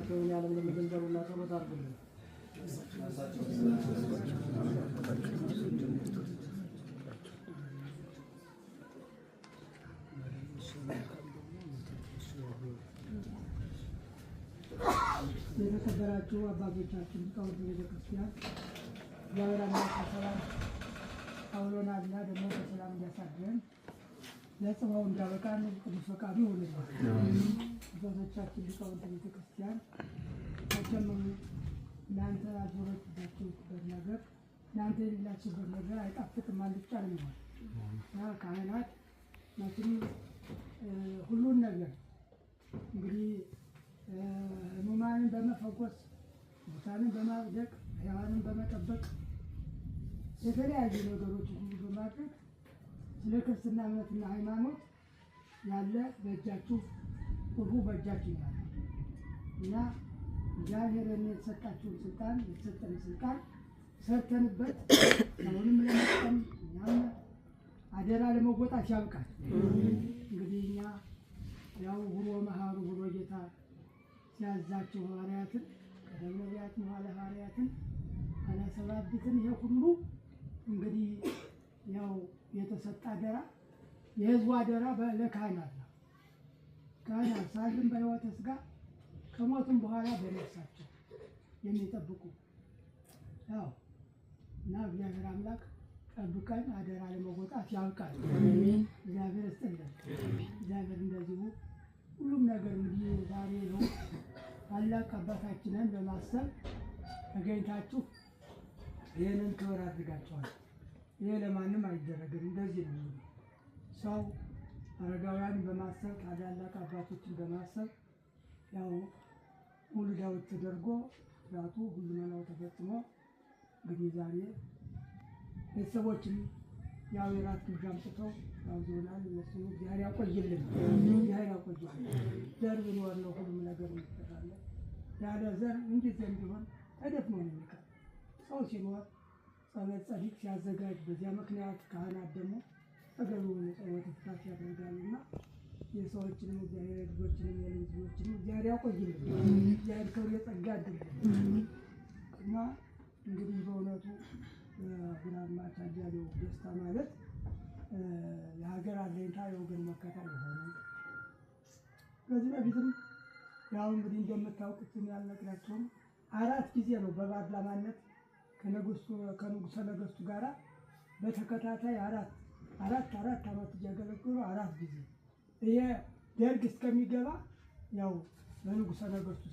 ስማቸውን ያለም ለመገንዘቡና ጸሎት አድርጉልን። የተከበራችሁ አባቶቻችን ሊቃውንተ ቤተክርስቲያን እግዚአብሔር አምላክ በሰላም አውሎናልና ደግሞ በሰላም እንዲያሳድረን ለጽባው እንዳበቃን ቅዱስ ፈቃዱ ይሁንልን። አባቶቻችን ሊቃውንተ ቤተክርስቲያን መቼም እናንተ ያልዞራችሁበት ነገር እናንተ የሌላችሁበት ነገር አይጣፍጥም አልጫ ነው የሚሆን እና ካህናት መቼም ሁሉን ነገር እንግዲህ ሕሙማንን በመፈወስ ሙታንን በማጽደቅ ሕያዋንን በመጠበቅ የተለያዩ ነገሮች ሁሉ በማድረግ ስለ ክርስትና እምነትና ሃይማኖት ያለ በእጃችሁ ሁሉ በእጃችሁ ይላል እና እግዚአብሔር የተሰጣችሁን ስልጣን የተሰጠን ስልጣን ሰርተንበት ሰውንም ለመጥቀም እኛም አደራ ለመወጣት ያብቃል። እንግዲህ እኛ ያው ሁሮ መሃሩ ሁሮ ጌታ ሲያዛቸው ሐዋርያትን ቀደም ነቢያት በኋላ ሐዋርያትን አላሰባብትን ይሄ ሁሉ እንግዲህ ያው የተሰጠ አደራ የሕዝቡ አደራ ለካህናት ነው። ካህናት ሳሉም በሕይወተ ሥጋ ከሞቱም በኋላ በነፍሳቸው የሚጠብቁ ያው እና እግዚአብሔር አምላክ ጠብቀን አደራ ለመወጣት ያብቃል። እግዚአብሔር ይስጥልን። እግዚአብሔር እንደዚሁ ሁሉም ነገር እንግዲህ ዛሬ ነው ታላቅ አባታችንን በማሰብ ተገኝታችሁ ይህንን ክብር አድርጋችኋል። ይሄ ለማንም አይደረግም። እንደዚህ ነው ሰው አረጋውያን በማሰብ ታላላቅ አባቶችን በማሰብ ያው ሙሉ ዳዊት ተደርጎ ራቱ ሁሉ መናው ተፈጽሞ እንግዲህ ዛሬ ቤተሰቦችን ያው የራት ግብዣ አምጥተው ያውዞናል። እነሱ እግዚአብሔር ያቆይልን፣ እግዚአብሔር ያቆይልን። ዘር ቢኖር ነው ሁሉም ነገር ይሰራል። ያለ ዘር እንጊዜም ቢሆን ተደፍኖ ነው የሚቀር። ሰው ሲኖር ጸሎት ጸዲቅ ሲያዘጋጅ በዚያ ምክንያት ካህናት ደግሞ ተገቢውን ጸሎት ፍታት ያደርጋሉና የሰዎችንም እግዚአብሔር ልጆችንም የልጆችንም እግዚአብሔር ያቆይልን፣ እግዚአብሔር ክብር የጸጋ ያድርግልን እና እንግዲህ በእውነቱ ግራማ ታያሌው ደስታ ማለት የሀገር አለኝታ የወገን መከታ የሆነ ከዚህ በፊትም ያው እንግዲህ እንደምታውቁት ያልነግራቸውም 4 ጊዜ ነው በፓርላማነት ከንጉሠ ነገሥቱ ጋራ በተከታታይ አራት ዓመት እያገለገሉ 4 ጊዜ ይሄ ደርግ እስከሚገባ ያው በንጉሠ ነገሥቱ